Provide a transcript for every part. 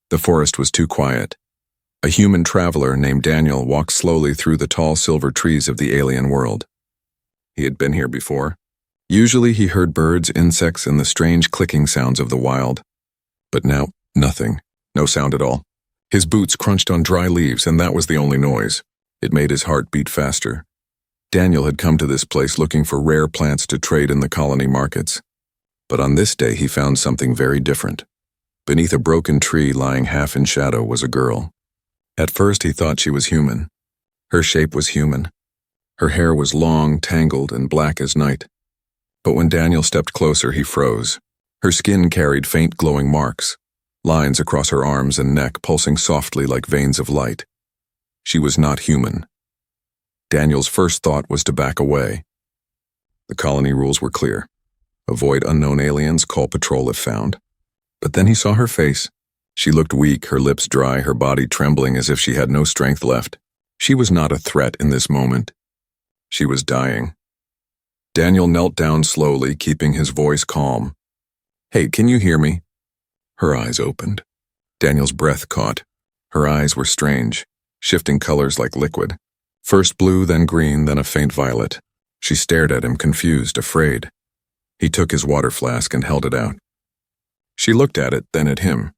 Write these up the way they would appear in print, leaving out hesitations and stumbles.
The forest was too quiet. A human traveler named Daniel walked slowly through the tall silver trees of the alien world. He had been here before. Usually he heard birds, insects, and the strange clicking sounds of the wild. But now, nothing. No sound at all. His boots crunched on dry leaves, and that was the only noise. It made his heart beat faster. Daniel had come to this place looking for rare plants to trade in the colony markets. But on this day he found something very different. Beneath a broken tree lying half in shadow was a girl. At first he thought she was human. Her shape was human. Her hair was long, tangled, and black as night. But when Daniel stepped closer, he froze. Her skin carried faint glowing marks, lines across her arms and neck pulsing softly like veins of light. She was not human. Daniel's first thought was to back away. The colony rules were clear. Avoid unknown aliens, call patrol if found. But then he saw her face. She looked weak, her lips dry, her body trembling as if she had no strength left. She was not a threat in this moment. She was dying. Daniel knelt down slowly, keeping his voice calm. "Hey, can you hear me?" Her eyes opened. Daniel's breath caught. Her eyes were strange, shifting colors like liquid. First blue, then green, then a faint violet. She stared at him, confused, afraid. He took his water flask and held it out. She looked at it, then at him.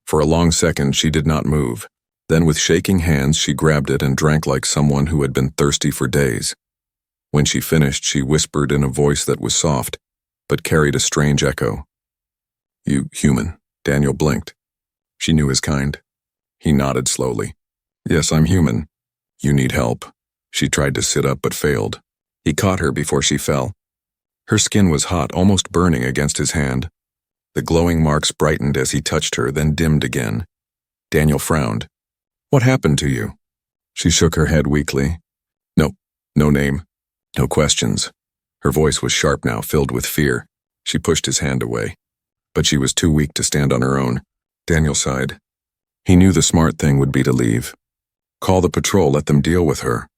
For a long second, she did not move. Then with shaking hands, she grabbed it and drank like someone who had been thirsty for days. When she finished, she whispered in a voice that was soft, but carried a strange echo. "You human." Daniel blinked. She knew his kind. He nodded slowly. "Yes, I'm human. You need help." She tried to sit up but failed. He caught her before she fell. Her skin was hot, almost burning against his hand. The glowing marks brightened as he touched her, then dimmed again. Daniel frowned. "What happened to you?" She shook her head weakly. No name. No questions." Her voice was sharp now, filled with fear. She pushed his hand away. But she was too weak to stand on her own. Daniel sighed. He knew the smart thing would be to leave. Call the patrol, let them deal with her.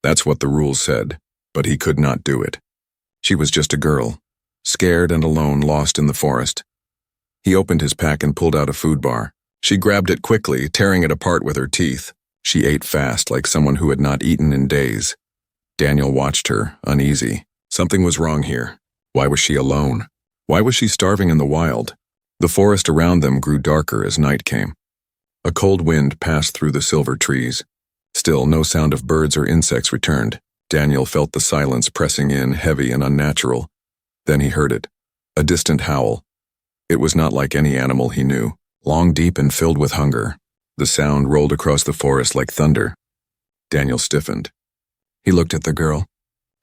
That's what the rules said, but he could not do it. She was just a girl, scared and alone, lost in the forest. He opened his pack and pulled out a food bar. She grabbed it quickly, tearing it apart with her teeth. She ate fast, like someone who had not eaten in days. Daniel watched her, uneasy. Something was wrong here. Why was she alone? Why was she starving in the wild? The forest around them grew darker as night came. A cold wind passed through the silver trees. Still, no sound of birds or insects returned. Daniel felt the silence pressing in, heavy and unnatural. Then he heard it. A distant howl. It was not like any animal he knew, long, deep, and filled with hunger. The sound rolled across the forest like thunder. Daniel stiffened. He looked at the girl.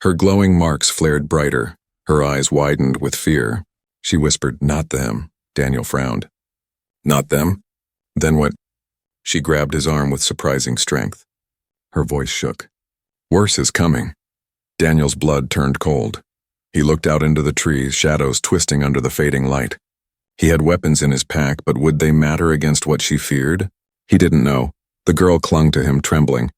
Her glowing marks flared brighter. Her eyes widened with fear. She whispered, "Not them." Daniel frowned. "Not them? Then what?" She grabbed his arm with surprising strength. Her voice shook. "Worse is coming." Daniel's blood turned cold. He looked out into the trees, shadows twisting under the fading light. He had weapons in his pack, but would they matter against what she feared? He didn't know. The girl clung to him, trembling.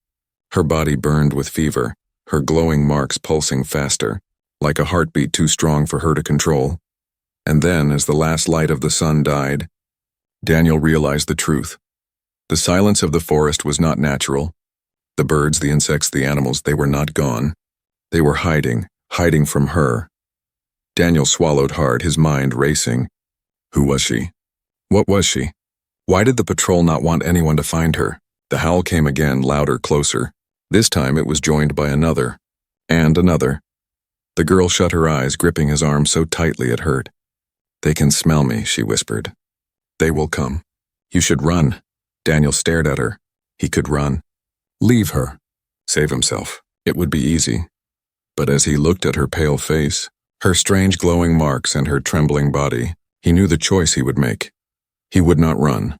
Her body burned with fever, her glowing marks pulsing faster, like a heartbeat too strong for her to control. And then, as the last light of the sun died, Daniel realized the truth. The silence of the forest was not natural. The birds, the insects, the animals, they were not gone. They were hiding from her. Daniel swallowed hard, his mind racing. Who was she? What was she? Why did the patrol not want anyone to find her? The howl came again, louder, closer. This time it was joined by another, and another. The girl shut her eyes, gripping his arm so tightly it hurt. "They can smell me," she whispered. "They will come. You should run." Daniel stared at her. He could run. Leave her. Save himself. It would be easy. But as he looked at her pale face, her strange glowing marks and her trembling body, he knew the choice he would make. He would not run.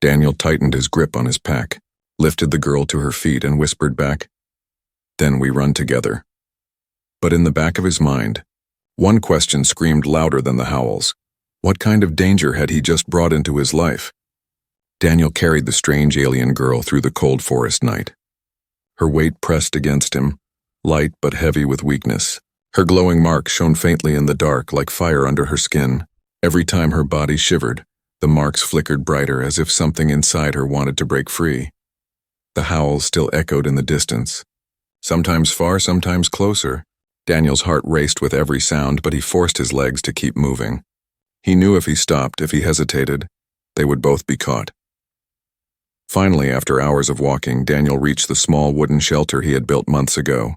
Daniel tightened his grip on his pack, lifted the girl to her feet and whispered back, "Then we run together." But in the back of his mind, one question screamed louder than the howls. What kind of danger had he just brought into his life? Daniel carried the strange alien girl through the cold forest night. Her weight pressed against him, light but heavy with weakness. Her glowing marks shone faintly in the dark like fire under her skin. Every time her body shivered, The marks flickered brighter as if something inside her wanted to break free. The howls still echoed in the distance. Sometimes far, sometimes closer. Daniel's heart raced with every sound, but he forced his legs to keep moving. He knew if he stopped, if he hesitated, they would both be caught. Finally, after hours of walking, Daniel reached the small wooden shelter he had built months ago.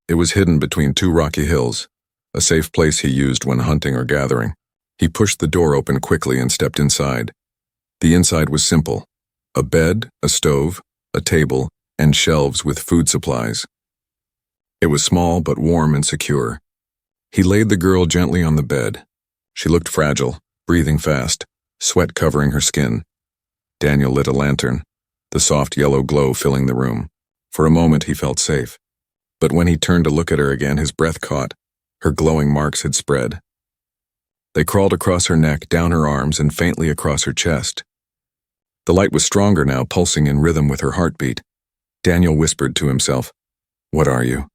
It was hidden between two rocky hills, a safe place he used when hunting or gathering. He pushed the door open quickly and stepped inside. The inside was simple: a bed, a stove, a table, and shelves with food supplies. It was small but warm and secure. He laid the girl gently on the bed. She looked fragile, breathing fast, sweat covering her skin. Daniel lit a lantern, the soft yellow glow filling the room. For a moment he felt safe. But when he turned to look at her again, his breath caught. Her glowing marks had spread. They crawled across her neck, down her arms, and faintly across her chest. The light was stronger now, pulsing in rhythm with her heartbeat. Daniel whispered to himself, "What are you?"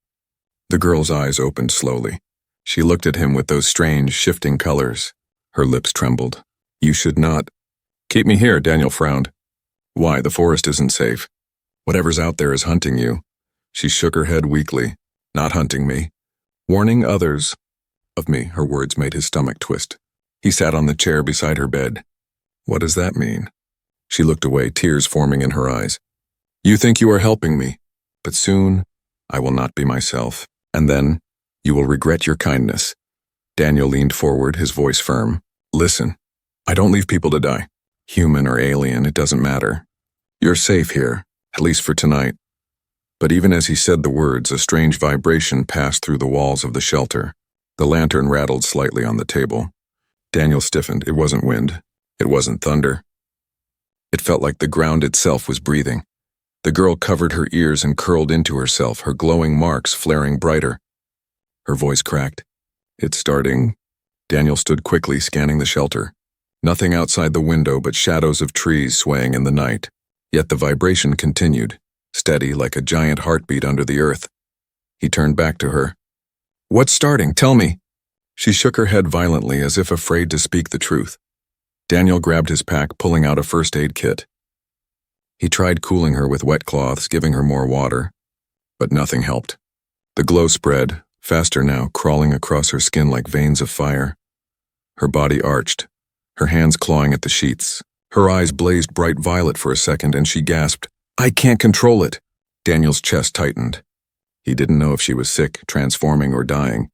The girl's eyes opened slowly. She looked at him with those strange, shifting colors. Her lips trembled. "You should not." "Keep me here," Daniel frowned. "Why? The forest isn't safe. Whatever's out there is hunting you." She shook her head weakly. "Not hunting me. Warning others of me." Her words made his stomach twist. He sat on the chair beside her bed. "What does that mean?" She looked away, tears forming in her eyes. "You think you are helping me, but soon I will not be myself, and then you will regret your kindness." Daniel leaned forward, his voice firm. "Listen, I don't leave people to die. Human or alien, it doesn't matter. You're safe here, at least for tonight." But even as he said the words, a strange vibration passed through the walls of the shelter. The lantern rattled slightly on the table. Daniel stiffened. It wasn't wind. It wasn't thunder. It felt like the ground itself was breathing. The girl covered her ears and curled into herself, her glowing marks flaring brighter. Her voice cracked. "It's starting." Daniel stood quickly, scanning the shelter. Nothing outside the window but shadows of trees swaying in the night. Yet the vibration continued, steady like a giant heartbeat under the earth. He turned back to her. "What's starting? Tell me." She shook her head violently, as if afraid to speak the truth. Daniel grabbed his pack, pulling out a first aid kit. He tried cooling her with wet cloths, giving her more water, but nothing helped. The glow spread, faster now, crawling across her skin like veins of fire. Her body arched, her hands clawing at the sheets. Her eyes blazed bright violet for a second, and she gasped, "I can't control it." Daniel's chest tightened. He didn't know if she was sick, transforming, or dying.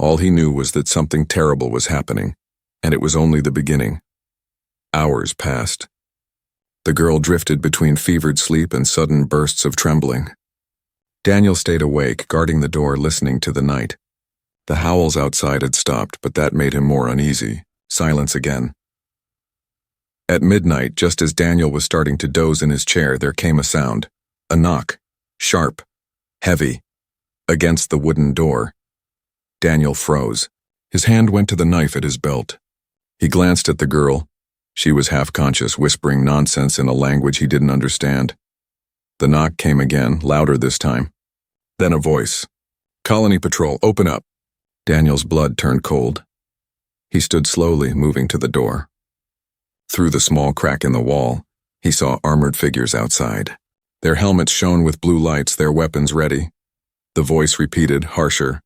All he knew was that something terrible was happening, and it was only the beginning. Hours passed. The girl drifted between fevered sleep and sudden bursts of trembling. Daniel stayed awake, guarding the door, listening to the night. The howls outside had stopped, but that made him more uneasy. Silence again. At midnight, just as Daniel was starting to doze in his chair, there came a sound. A knock. Sharp. Heavy. Against the wooden door. Daniel froze. His hand went to the knife at his belt. He glanced at the girl. She was half-conscious, whispering nonsense in a language he didn't understand. The knock came again, louder this time. Then a voice. "Colony Patrol, open up." Daniel's blood turned cold. He stood slowly, moving to the door. Through the small crack in the wall, he saw armored figures outside. Their helmets shone with blue lights, their weapons ready. The voice repeated, harsher.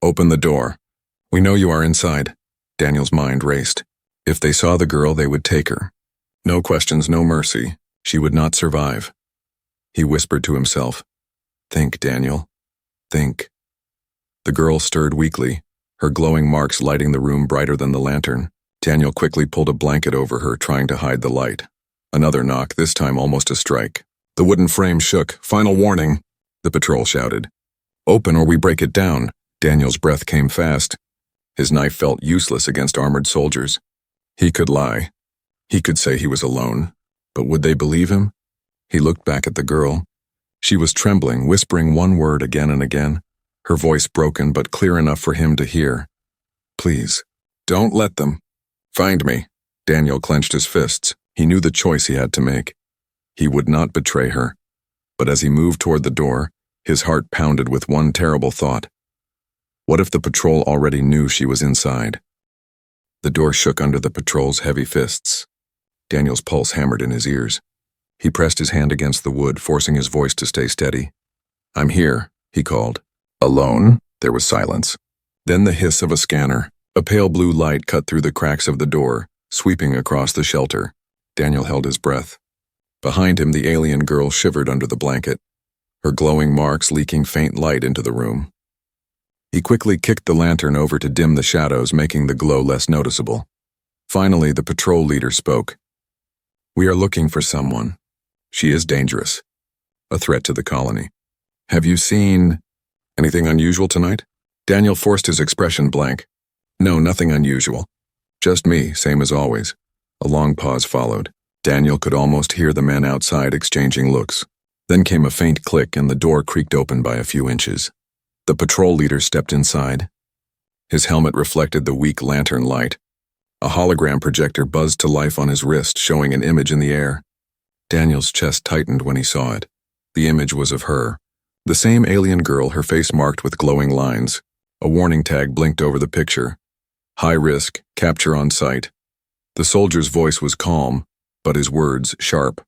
"Open the door. We know you are inside." Daniel's mind raced. If they saw the girl, they would take her. No questions, no mercy. She would not survive. He whispered to himself, "Think, Daniel. Think." The girl stirred weakly, her glowing marks lighting the room brighter than the lantern. Daniel quickly pulled a blanket over her, trying to hide the light. Another knock, this time almost a strike. The wooden frame shook. "Final warning," the patrol shouted. "Open or we break it down." Daniel's breath came fast. His knife felt useless against armored soldiers. He could lie. He could say he was alone. But would they believe him? He looked back at the girl. She was trembling, whispering one word again and again, her voice broken but clear enough for him to hear. "Please, don't let them. Find me." Daniel clenched his fists. He knew the choice he had to make. He would not betray her. But as he moved toward the door, his heart pounded with one terrible thought. What if the patrol already knew she was inside? The door shook under the patrol's heavy fists. Daniel's pulse hammered in his ears. He pressed his hand against the wood, forcing his voice to stay steady. "I'm here," he called. "Alone?" There was silence. Then the hiss of a scanner. A pale blue light cut through the cracks of the door, sweeping across the shelter. Daniel held his breath. Behind him, the alien girl shivered under the blanket, her glowing marks leaking faint light into the room. He quickly kicked the lantern over to dim the shadows, making the glow less noticeable. Finally, the patrol leader spoke. "We are looking for someone. She is dangerous. A threat to the colony. Have you seen anything unusual tonight?" Daniel forced his expression blank. "No, nothing unusual. Just me, same as always." A long pause followed. Daniel could almost hear the men outside exchanging looks. Then came a faint click and the door creaked open by a few inches. The patrol leader stepped inside. His helmet reflected the weak lantern light. A hologram projector buzzed to life on his wrist, showing an image in the air. Daniel's chest tightened when he saw it. The image was of her. The same alien girl, her face marked with glowing lines. A warning tag blinked over the picture. High risk, capture on sight. The soldier's voice was calm, but his words sharp.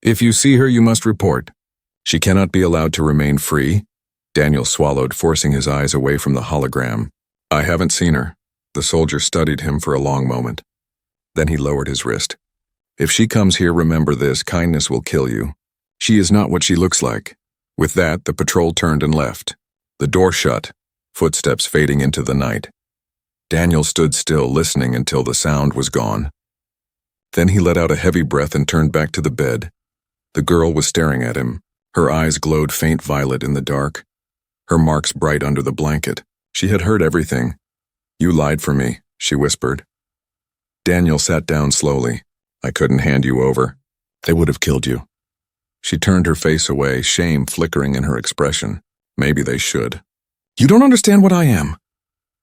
"If you see her, you must report. She cannot be allowed to remain free." Daniel swallowed, forcing his eyes away from the hologram. "I haven't seen her." The soldier studied him for a long moment. Then he lowered his wrist. "If she comes here, remember this, kindness will kill you. She is not what she looks like." With that, the patrol turned and left. The door shut, footsteps fading into the night. Daniel stood still, listening until the sound was gone. Then he let out a heavy breath and turned back to the bed. The girl was staring at him. Her eyes glowed faint violet in the dark, her marks bright under the blanket. She had heard everything. "You lied for me," she whispered. Daniel sat down slowly. "I couldn't hand you over. They would have killed you." She turned her face away, shame flickering in her expression. "Maybe they should." "You don't understand what I am."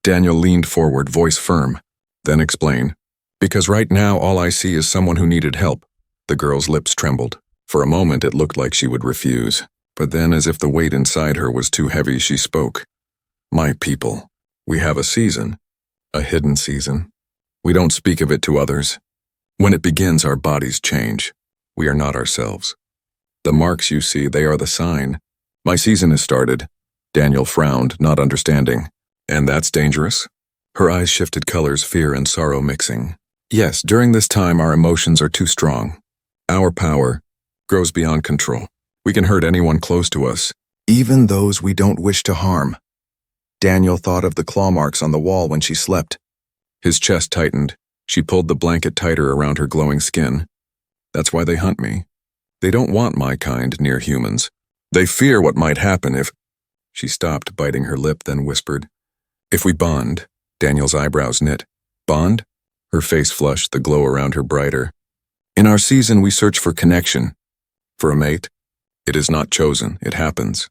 Daniel leaned forward, voice firm. "Then explain." "Because right now all I see is someone who needed help." The girl's lips trembled. For a moment it looked like she would refuse, but then, as if the weight inside her was too heavy, she spoke. "My people, we have a season. A hidden season. We don't speak of it to others. When it begins, our bodies change. We are not ourselves. The marks you see, they are the sign. My season has started." Daniel frowned, not understanding. "And that's dangerous?" Her eyes shifted colors, fear and sorrow mixing. "Yes, during this time our emotions are too strong. Our power grows beyond control. We can hurt anyone close to us, even those we don't wish to harm." Daniel thought of the claw marks on the wall when she slept. His chest tightened. She pulled the blanket tighter around her glowing skin. "That's why they hunt me. They don't want my kind near humans. They fear what might happen if—" She stopped, biting her lip, then whispered, "If we bond." Daniel's eyebrows knit. "Bond?" Her face flushed, the glow around her brighter. "In our season, we search for connection. For a mate. It is not chosen, it happens.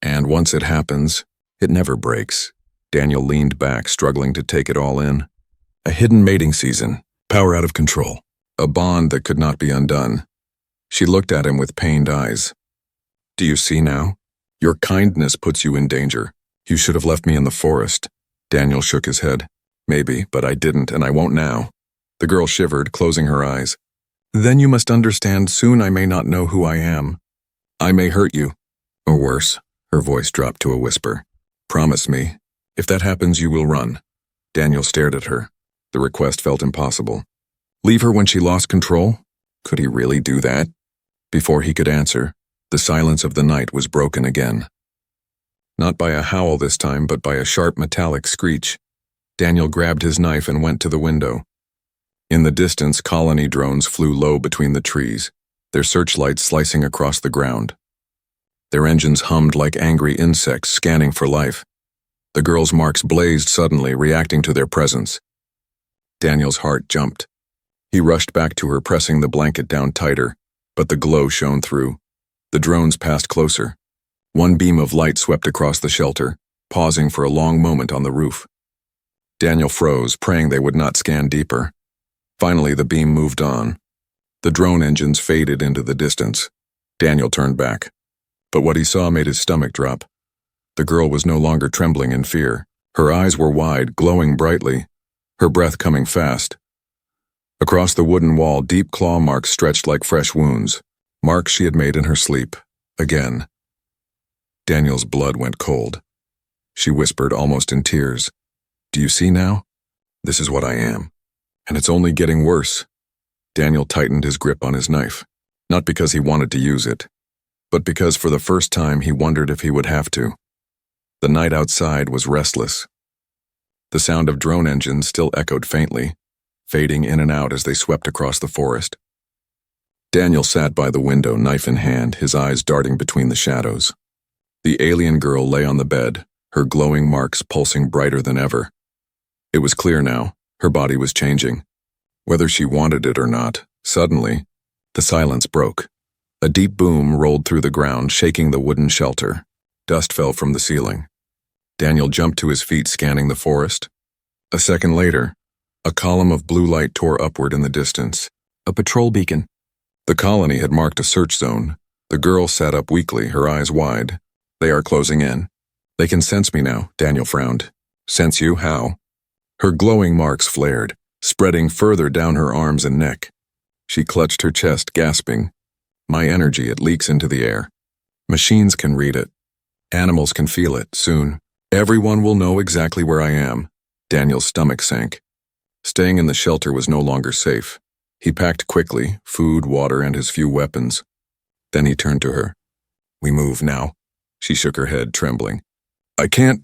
And once it happens, it never breaks." Daniel leaned back, struggling to take it all in. A hidden mating season, power out of control. A bond that could not be undone. She looked at him with pained eyes. "Do you see now? Your kindness puts you in danger. You should have left me in the forest." Daniel shook his head. "Maybe, but I didn't, and I won't now." The girl shivered, closing her eyes. "Then you must understand, soon I may not know who I am. I may hurt you. Or worse." Her voice dropped to a whisper. "Promise me, if that happens you will run." Daniel stared at her. The request felt impossible. Leave her when she lost control? Could he really do that? Before he could answer, the silence of the night was broken again. Not by a howl this time, but by a sharp metallic screech. Daniel grabbed his knife and went to the window. In the distance, colony drones flew low between the trees, their searchlights slicing across the ground. Their engines hummed like angry insects scanning for life. The girl's marks blazed suddenly, reacting to their presence. Daniel's heart jumped. He rushed back to her, pressing the blanket down tighter, but the glow shone through. The drones passed closer. One beam of light swept across the shelter, pausing for a long moment on the roof. Daniel froze, praying they would not scan deeper. Finally, the beam moved on. The drone engines faded into the distance. Daniel turned back. But what he saw made his stomach drop. The girl was no longer trembling in fear. Her eyes were wide, glowing brightly. her breath coming fast. Across the wooden wall, deep claw marks stretched like fresh wounds, marks she had made in her sleep. Again. Daniel's blood went cold. She whispered, almost in tears, "Do you see now? This is what I am. And it's only getting worse." Daniel tightened his grip on his knife, not because he wanted to use it, but because for the first time he wondered if he would have to. The night outside was restless. The sound of drone engines still echoed faintly, fading in and out as they swept across the forest. Daniel sat by the window, knife in hand, his eyes darting between the shadows. The alien girl lay on the bed, her glowing marks pulsing brighter than ever. It was clear now, her body was changing. Whether she wanted it or not, suddenly, the silence broke. A deep boom rolled through the ground, shaking the wooden shelter. Dust fell from the ceiling. Daniel jumped to his feet, scanning the forest. A second later, a column of blue light tore upward in the distance. A patrol beacon. The colony had marked a search zone. The girl sat up weakly, her eyes wide. "They are closing in. They can sense me now," Daniel frowned. "Sense you? How?" Her glowing marks flared, spreading further down her arms and neck. She clutched her chest, gasping. "My energy, it leaks into the air. Machines can read it. Animals can feel it. Soon, everyone will know exactly where I am." Daniel's stomach sank. Staying in the shelter was no longer safe. He packed quickly, food, water, and his few weapons. Then he turned to her. "We move now." She shook her head, trembling. "I can't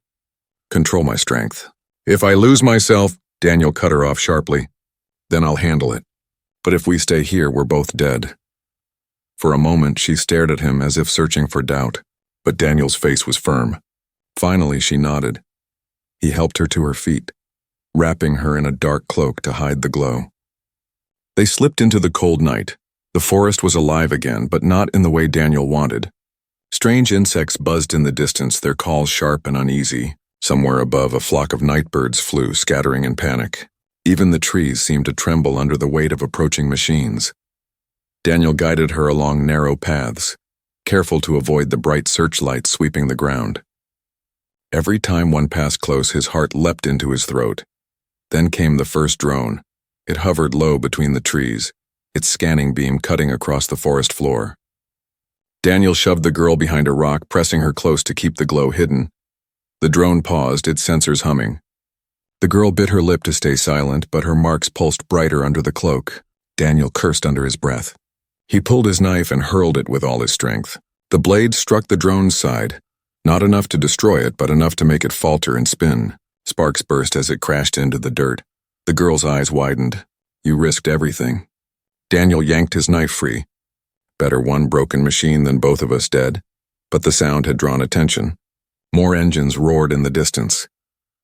control my strength. If I lose myself," Daniel cut her off sharply, "then I'll handle it. But if we stay here, we're both dead." For a moment, she stared at him as if searching for doubt, but Daniel's face was firm. Finally, she nodded. He helped her to her feet, wrapping her in a dark cloak to hide the glow. They slipped into the cold night. The forest was alive again, but not in the way Daniel wanted. Strange insects buzzed in the distance, their calls sharp and uneasy. Somewhere above, a flock of nightbirds flew, scattering in panic. Even the trees seemed to tremble under the weight of approaching machines. Daniel guided her along narrow paths, careful to avoid the bright searchlights sweeping the ground. Every time one passed close, his heart leapt into his throat. Then came the first drone. It hovered low between the trees, its scanning beam cutting across the forest floor. Daniel shoved the girl behind a rock, pressing her close to keep the glow hidden. The drone paused, its sensors humming. The girl bit her lip to stay silent, but her marks pulsed brighter under the cloak. Daniel cursed under his breath. He pulled his knife and hurled it with all his strength. The blade struck the drone's side, not enough to destroy it, but enough to make it falter and spin. Sparks burst as it crashed into the dirt. The girl's eyes widened. "You risked everything." Daniel yanked his knife free. Better one broken machine than both of us dead. But the sound had drawn attention. More engines roared in the distance.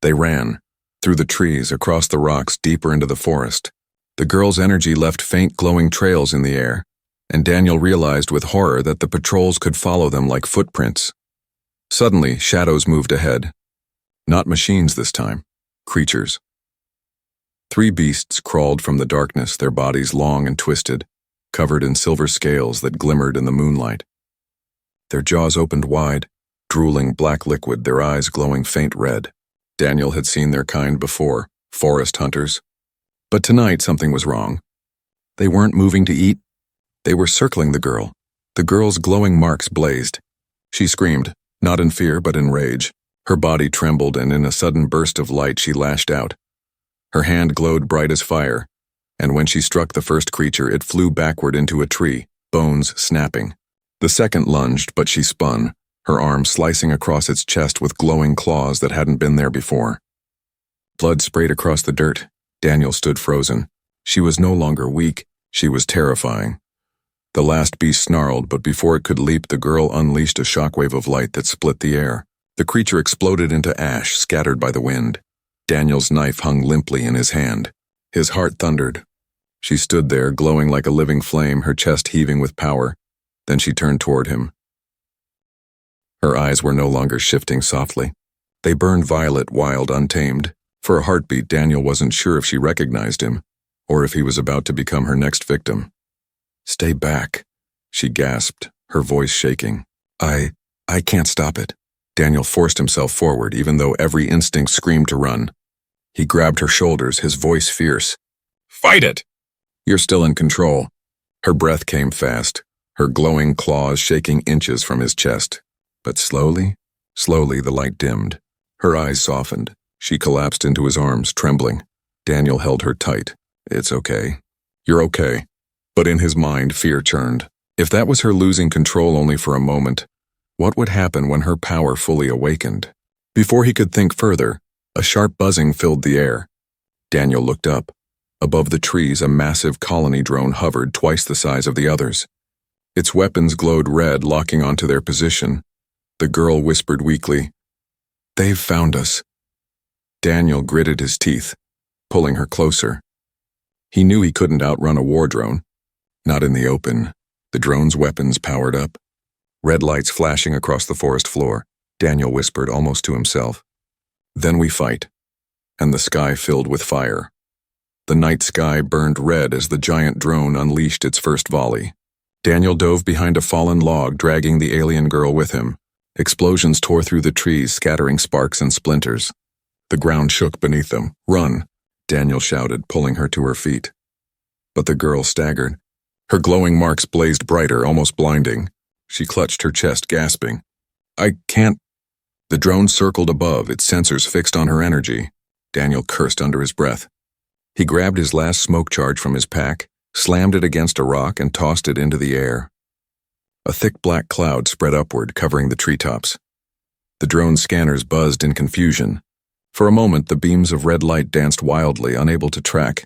They ran, through the trees, across the rocks, deeper into the forest. The girl's energy left faint glowing trails in the air, and Daniel realized with horror that the patrols could follow them like footprints. Suddenly, shadows moved ahead. Not machines this time, creatures. 3 beasts crawled from the darkness, their bodies long and twisted, covered in silver scales that glimmered in the moonlight. Their jaws opened wide, drooling black liquid, their eyes glowing faint red. Daniel had seen their kind before, forest hunters. But tonight something was wrong. They weren't moving to eat. They were circling the girl. The girl's glowing marks blazed. She screamed, not in fear but in rage. Her body trembled, and in a sudden burst of light she lashed out. Her hand glowed bright as fire, and when she struck the first creature, it flew backward into a tree, bones snapping. The second lunged, but she spun, her arm slicing across its chest with glowing claws that hadn't been there before. Blood sprayed across the dirt. Daniel stood frozen. She was no longer weak, she was terrifying. The last beast snarled, but before it could leap, the girl unleashed a shockwave of light that split the air. The creature exploded into ash, scattered by the wind. Daniel's knife hung limply in his hand. His heart thundered. She stood there, glowing like a living flame, her chest heaving with power. Then she turned toward him. Her eyes were no longer shifting softly. They burned violet, wild, untamed. For a heartbeat, Daniel wasn't sure if she recognized him, or if he was about to become her next victim. "Stay back," she gasped, her voice shaking. I can't stop it." Daniel forced himself forward, even though every instinct screamed to run. He grabbed her shoulders, his voice fierce. "Fight it! You're still in control." Her breath came fast, her glowing claws shaking inches from his chest. But slowly the light dimmed. Her eyes softened. She collapsed into his arms, trembling. Daniel held her tight. "It's okay. You're okay." But in his mind, fear churned. If that was her losing control only for a moment, what would happen when her power fully awakened? Before he could think further, a sharp buzzing filled the air. Daniel looked up. Above the trees, a massive colony drone hovered twice the size of the others. Its weapons glowed red, locking onto their position. The girl whispered weakly, "They've found us." Daniel gritted his teeth, pulling her closer. He knew he couldn't outrun a war drone. Not in the open. The drone's weapons powered up. Red lights flashing across the forest floor, Daniel whispered almost to himself. Then we fight. And the sky filled with fire. The night sky burned red as the giant drone unleashed its first volley. Daniel dove behind a fallen log, dragging the alien girl with him. Explosions tore through the trees, scattering sparks and splinters. The ground shook beneath them. "Run!" Daniel shouted, pulling her to her feet. But the girl staggered. Her glowing marks blazed brighter, almost blinding. She clutched her chest, gasping. "I can't." The drone circled above, its sensors fixed on her energy. Daniel cursed under his breath. He grabbed his last smoke charge from his pack, slammed it against a rock, and tossed it into the air. A thick black cloud spread upward, covering the treetops. The drone's scanners buzzed in confusion. For a moment, the beams of red light danced wildly, unable to track.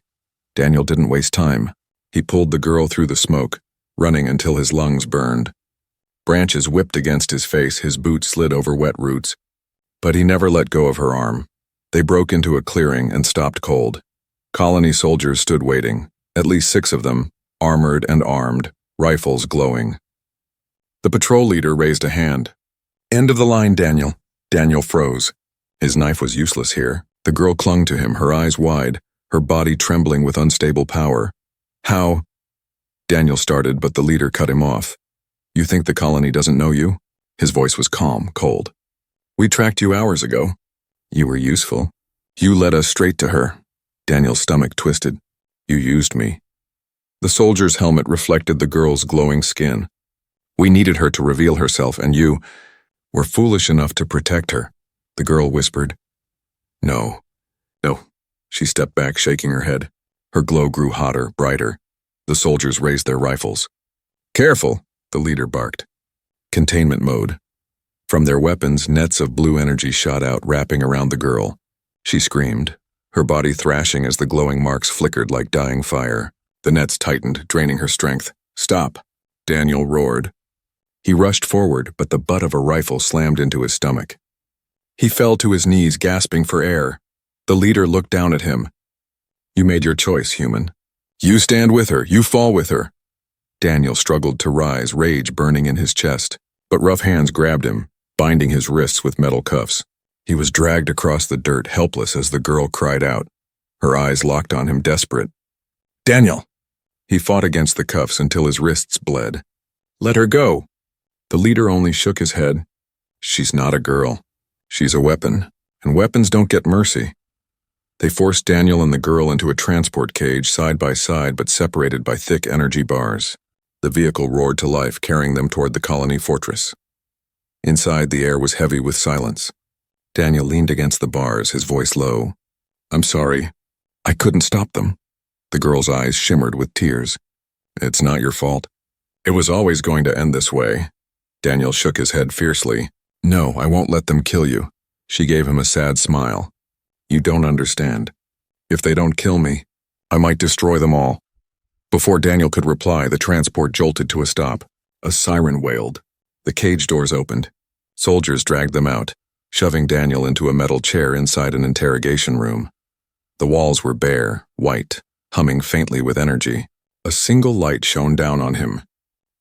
Daniel didn't waste time. He pulled the girl through the smoke, running until his lungs burned. Branches whipped against his face, his boots slid over wet roots. But he never let go of her arm. They broke into a clearing and stopped cold. Colony soldiers stood waiting, at least 6 of them, armored and armed, rifles glowing. The patrol leader raised a hand. "End of the line, Daniel." Daniel froze. His knife was useless here. The girl clung to him, her eyes wide, her body trembling with unstable power. "How?" Daniel started, but the leader cut him off. "You think the colony doesn't know you?" His voice was calm, cold. "We tracked you hours ago. You were useful. You led us straight to her." Daniel's stomach twisted. "You used me." The soldier's helmet reflected the girl's glowing skin. "We needed her to reveal herself, and you were foolish enough to protect her," the girl whispered. No. She stepped back, shaking her head. Her glow grew hotter, brighter. The soldiers raised their rifles. "Careful," the leader barked. Containment mode. From their weapons, nets of blue energy shot out, wrapping around the girl. She screamed, her body thrashing as the glowing marks flickered like dying fire. The nets tightened, draining her strength. "Stop," Daniel roared. He rushed forward, but the butt of a rifle slammed into his stomach. He fell to his knees, gasping for air. The leader looked down at him. "You made your choice, human. You stand with her, you fall with her." Daniel struggled to rise, rage burning in his chest, but rough hands grabbed him, binding his wrists with metal cuffs. He was dragged across the dirt, helpless as the girl cried out. Her eyes locked on him, desperate. "Daniel!" He fought against the cuffs until his wrists bled. "Let her go!" The leader only shook his head. "She's not a girl. She's a weapon, and weapons don't get mercy." They forced Daniel and the girl into a transport cage, side by side but separated by thick energy bars. The vehicle roared to life, carrying them toward the colony fortress. Inside, the air was heavy with silence. Daniel leaned against the bars, his voice low. "I'm sorry. I couldn't stop them." The girl's eyes shimmered with tears. "It's not your fault. It was always going to end this way." Daniel shook his head fiercely. "No, I won't let them kill you." She gave him a sad smile. "You don't understand. If they don't kill me, I might destroy them all." Before Daniel could reply, the transport jolted to a stop. A siren wailed. The cage doors opened. Soldiers dragged them out, shoving Daniel into a metal chair inside an interrogation room. The walls were bare, white, humming faintly with energy. A single light shone down on him.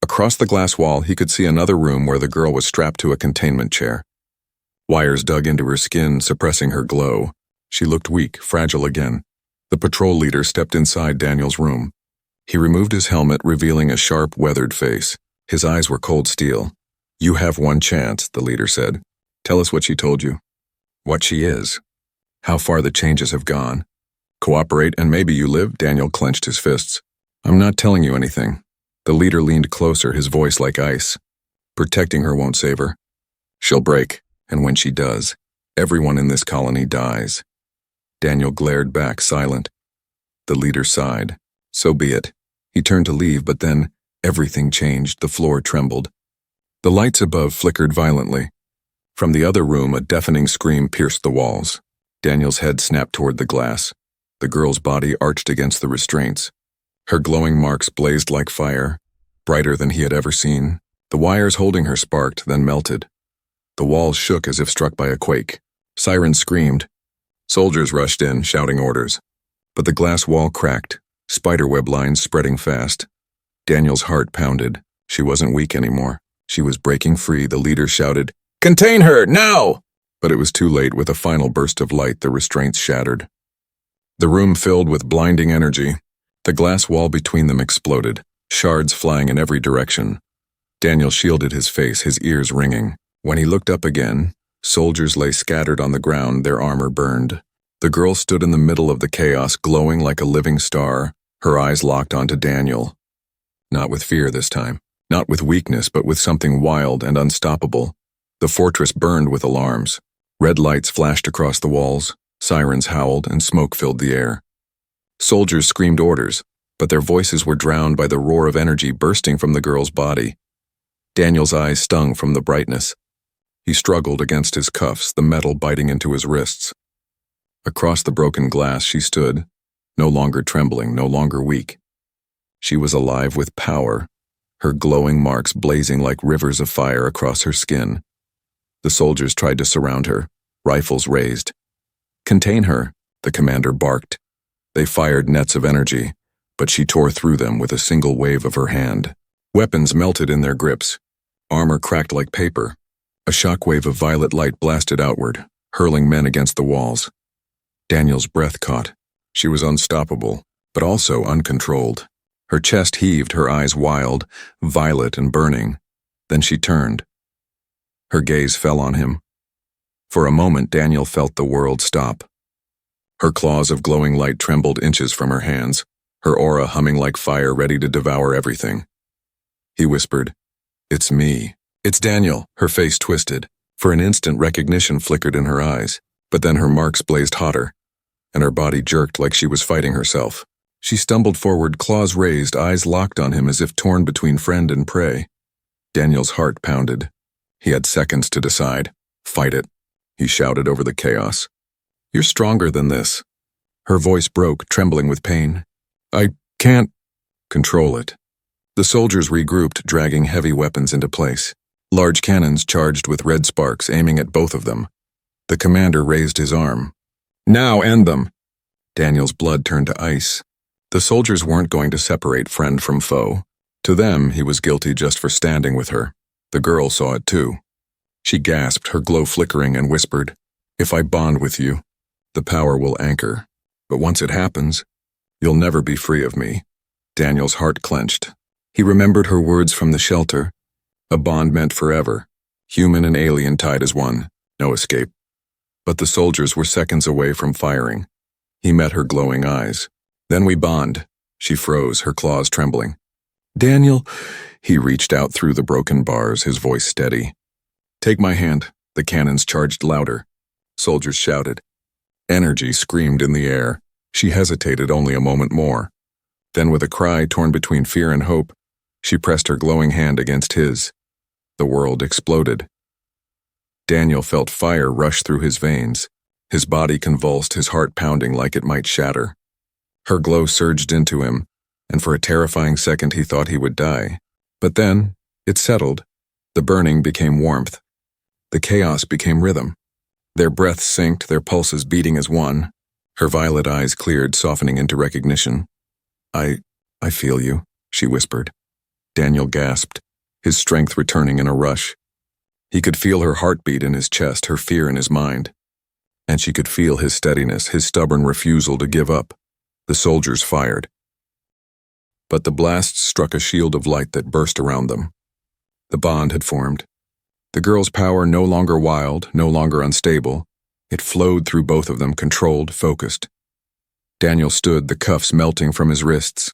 Across the glass wall, he could see another room where the girl was strapped to a containment chair. Wires dug into her skin, suppressing her glow. She looked weak, fragile again. The patrol leader stepped inside Daniel's room. He removed his helmet, revealing a sharp, weathered face. His eyes were cold steel. "You have one chance," the leader said. "Tell us what she told you." "What she is." how far the changes have gone. Cooperate and maybe you live, Daniel clenched his fists. I'm not telling you anything. The leader leaned closer, his voice like ice. Protecting her won't save her. She'll break, and when she does, everyone in this colony dies. Daniel glared back, silent. The leader sighed. So be it. He turned to leave, but then everything changed. The floor trembled. The lights above flickered violently. From the other room, a deafening scream pierced the walls. Daniel's head snapped toward the glass. The girl's body arched against the restraints. Her glowing marks blazed like fire, brighter than he had ever seen. The wires holding her sparked, then melted. The walls shook as if struck by a quake. Sirens screamed. Soldiers rushed in, shouting orders. But the glass wall cracked, spiderweb lines spreading fast. Daniel's heart pounded. She wasn't weak anymore. She was breaking free. The leader shouted, "Contain her, now!" But it was too late. With a final burst of light, the restraints shattered. The room filled with blinding energy. The glass wall between them exploded, shards flying in every direction. Daniel shielded his face, his ears ringing. When he looked up again, soldiers lay scattered on the ground, their armor burned. The girl stood in the middle of the chaos, glowing like a living star, her eyes locked onto Daniel. Not with fear this time, not with weakness, but with something wild and unstoppable. The fortress burned with alarms. Red lights flashed across the walls, sirens howled, and smoke filled the air. Soldiers screamed orders, but their voices were drowned by the roar of energy bursting from the girl's body. Daniel's eyes stung from the brightness. He struggled against his cuffs, the metal biting into his wrists. Across the broken glass she stood, no longer trembling, no longer weak. She was alive with power, her glowing marks blazing like rivers of fire across her skin. The soldiers tried to surround her, rifles raised. "Contain her," the commander barked. They fired nets of energy, but she tore through them with a single wave of her hand. Weapons melted in their grips. Armor cracked like paper. A shockwave of violet light blasted outward, hurling men against the walls. Daniel's breath caught. She was unstoppable, but also uncontrolled. Her chest heaved, her eyes wild, violet and burning. Then she turned. Her gaze fell on him. For a moment, Daniel felt the world stop. Her claws of glowing light trembled inches from her hands, her aura humming like fire, ready to devour everything. He whispered, "It's me. It's Daniel." Her face twisted. For an instant, recognition flickered in her eyes, but then her marks blazed hotter, and her body jerked like she was fighting herself. She stumbled forward, claws raised, eyes locked on him as if torn between friend and prey. Daniel's heart pounded. He had seconds to decide. "Fight it," he shouted over the chaos. "You're stronger than this." Her voice broke, trembling with pain. "I can't control it." The soldiers regrouped, dragging heavy weapons into place. Large cannons charged with red sparks, aiming at both of them. The commander raised his arm. "Now end them." Daniel's blood turned to ice. The soldiers weren't going to separate friend from foe. To them, he was guilty just for standing with her. The girl saw it too. She gasped, her glow flickering, and whispered, "If I bond with you, the power will anchor. But once it happens, you'll never be free of me." Daniel's heart clenched. He remembered her words from the shelter. A bond meant forever. Human and alien tied as one. No escape. But the soldiers were seconds away from firing. He met her glowing eyes. "Then we bond." She froze, her claws trembling. "Daniel," he reached out through the broken bars, his voice steady. "Take my hand." The cannons charged louder. Soldiers shouted. Energy screamed in the air. She hesitated only a moment more. Then with a cry torn between fear and hope, she pressed her glowing hand against his. The world exploded. Daniel felt fire rush through his veins. His body convulsed, his heart pounding like it might shatter. Her glow surged into him, and for a terrifying second he thought he would die. But then, it settled. The burning became warmth. The chaos became rhythm. Their breaths synced, their pulses beating as one. Her violet eyes cleared, softening into recognition. I feel you," she whispered. Daniel gasped, his strength returning in a rush. He could feel her heartbeat in his chest, her fear in his mind. And she could feel his steadiness, his stubborn refusal to give up. The soldiers fired. But the blasts struck a shield of light that burst around them. The bond had formed. The girl's power no longer wild, no longer unstable. It flowed through both of them, controlled, focused. Daniel stood, the cuffs melting from his wrists.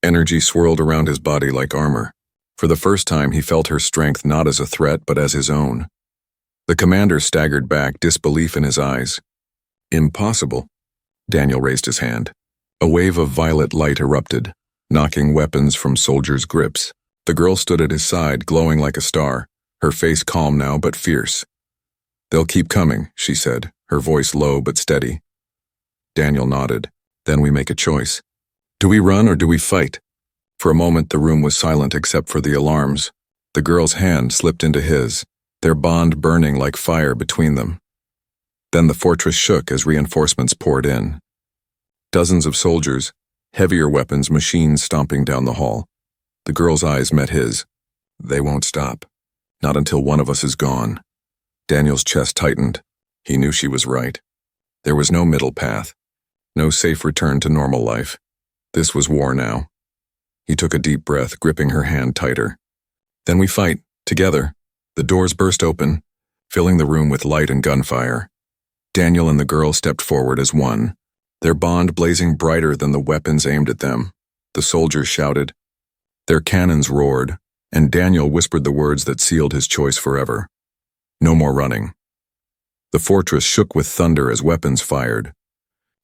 Energy swirled around his body like armor. For the first time, he felt her strength not as a threat, but as his own. The commander staggered back, disbelief in his eyes. Impossible. Daniel raised his hand. A wave of violet light erupted, knocking weapons from soldiers' grips. The girl stood at his side, glowing like a star, her face calm now but fierce. "They'll keep coming," she said, her voice low but steady. Daniel nodded. "Then we make a choice. Do we run or do we fight?" For a moment the room was silent except for the alarms. The girl's hand slipped into his, their bond burning like fire between them. Then the fortress shook as reinforcements poured in. Dozens of soldiers, heavier weapons, machines stomping down the hall. The girl's eyes met his. "They won't stop. Not until one of us is gone." Daniel's chest tightened. He knew she was right. There was no middle path. No safe return to normal life. This was war now. He took a deep breath, gripping her hand tighter. "Then we fight, together." The doors burst open, filling the room with light and gunfire. Daniel and the girl stepped forward as one, their bond blazing brighter than the weapons aimed at them. The soldiers shouted. Their cannons roared, and Daniel whispered the words that sealed his choice forever. No more running. The fortress shook with thunder as weapons fired.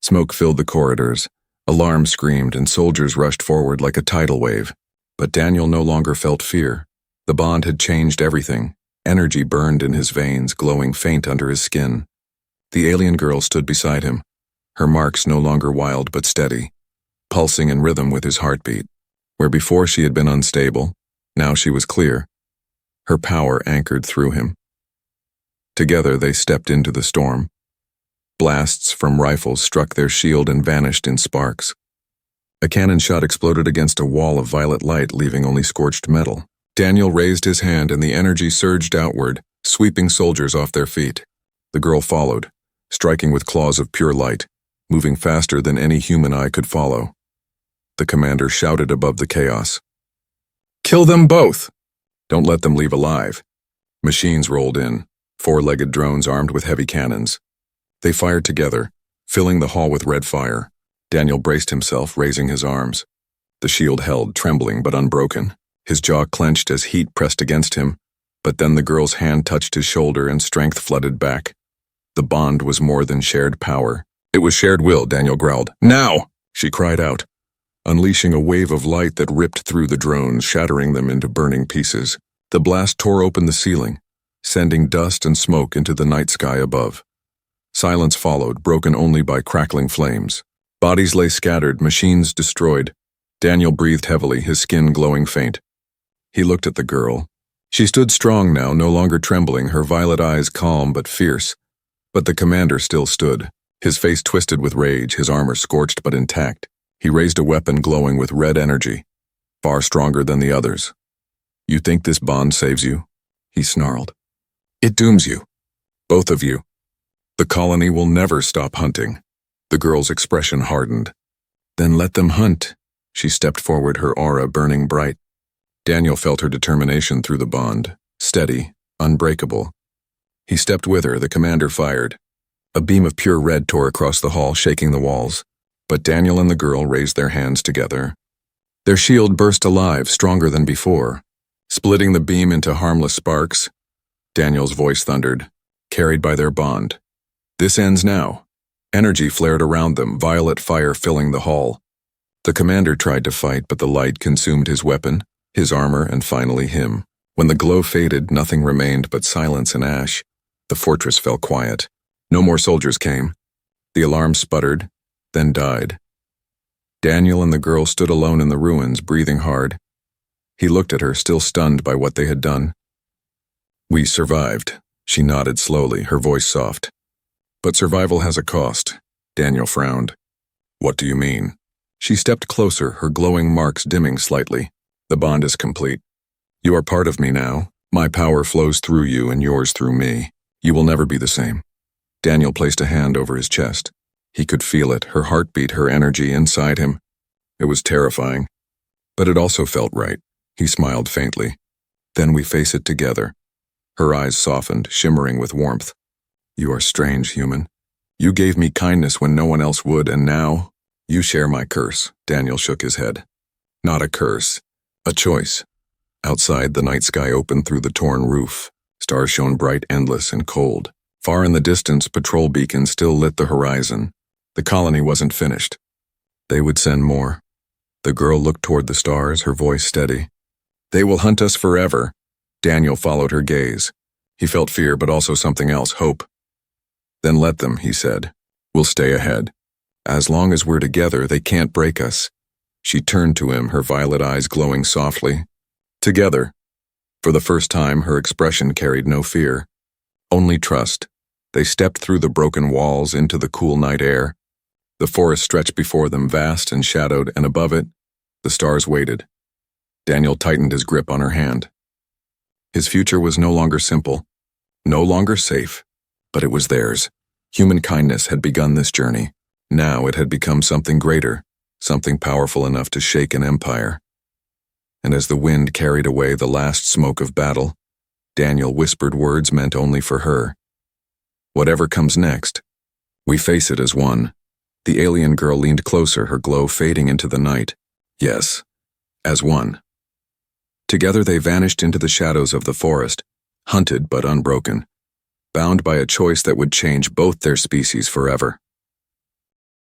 Smoke filled the corridors. Alarms screamed, and soldiers rushed forward like a tidal wave. But Daniel no longer felt fear. The bond had changed everything. Energy burned in his veins, glowing faint under his skin. The alien girl stood beside him, her marks no longer wild but steady, pulsing in rhythm with his heartbeat. Where before she had been unstable, now she was clear. Her power anchored through him. Together they stepped into the storm. Blasts from rifles struck their shield and vanished in sparks. A cannon shot exploded against a wall of violet light, leaving only scorched metal. Daniel raised his hand and the energy surged outward, sweeping soldiers off their feet. The girl followed, striking with claws of pure light, moving faster than any human eye could follow. The commander shouted above the chaos. "Kill them both! Don't let them leave alive." Machines rolled in, four-legged drones armed with heavy cannons. They fired together, filling the hall with red fire. Daniel braced himself, raising his arms. The shield held, trembling but unbroken. His jaw clenched as heat pressed against him, but then the girl's hand touched his shoulder and strength flooded back. The bond was more than shared power. It was shared will, Daniel growled. "Now!" she cried out, unleashing a wave of light that ripped through the drones, shattering them into burning pieces. The blast tore open the ceiling, sending dust and smoke into the night sky above. Silence followed, broken only by crackling flames. Bodies lay scattered, machines destroyed. Daniel breathed heavily, his skin glowing faint. He looked at the girl. She stood strong now, no longer trembling, her violet eyes calm but fierce. But the commander still stood, his face twisted with rage, his armor scorched but intact. He raised a weapon glowing with red energy, far stronger than the others. "You think this bond saves you?" he snarled. "It dooms you. Both of you. The colony will never stop hunting." The girl's expression hardened. "Then let them hunt." She stepped forward, her aura burning bright. Daniel felt her determination through the bond, steady, unbreakable. He stepped with her, the commander fired. A beam of pure red tore across the hall, shaking the walls. But Daniel and the girl raised their hands together. Their shield burst alive, stronger than before, splitting the beam into harmless sparks. Daniel's voice thundered, carried by their bond. "This ends now." Energy flared around them, violet fire filling the hall. The commander tried to fight, but the light consumed his weapon, his armor, and finally him. When the glow faded, nothing remained but silence and ash. The fortress fell quiet. No more soldiers came. The alarm sputtered, then died. Daniel and the girl stood alone in the ruins, breathing hard. He looked at her, still stunned by what they had done. "We survived," she nodded slowly, her voice soft. "But survival has a cost." Daniel frowned. "What do you mean?" She stepped closer, her glowing marks dimming slightly. "The bond is complete. You are part of me now. My power flows through you and yours through me. You will never be the same." Daniel placed a hand over his chest. He could feel it, her heartbeat, her energy inside him. It was terrifying, but it also felt right. He smiled faintly. "Then we face it together." Her eyes softened, shimmering with warmth. "You are strange, human. You gave me kindness when no one else would, and now you share my curse." Daniel shook his head. "Not a curse. A choice." Outside, the night sky opened through the torn roof. Stars shone bright, endless, and cold. Far in the distance, patrol beacons still lit the horizon. The colony wasn't finished. They would send more. The girl looked toward the stars, her voice steady. "They will hunt us forever." Daniel followed her gaze. He felt fear, but also something else, hope. "Then let them," he said. "We'll stay ahead. As long as we're together, they can't break us." She turned to him, her violet eyes glowing softly. Together. For the first time, her expression carried no fear. Only trust. They stepped through the broken walls into the cool night air. The forest stretched before them, vast and shadowed, and above it, the stars waited. Daniel tightened his grip on her hand. His future was no longer simple, no longer safe, but it was theirs. Human kindness had begun this journey. Now it had become something greater, something powerful enough to shake an empire. And as the wind carried away the last smoke of battle, Daniel whispered words meant only for her. "Whatever comes next, we face it as one." The alien girl leaned closer, her glow fading into the night. "Yes, as one." Together they vanished into the shadows of the forest, hunted but unbroken, bound by a choice that would change both their species forever.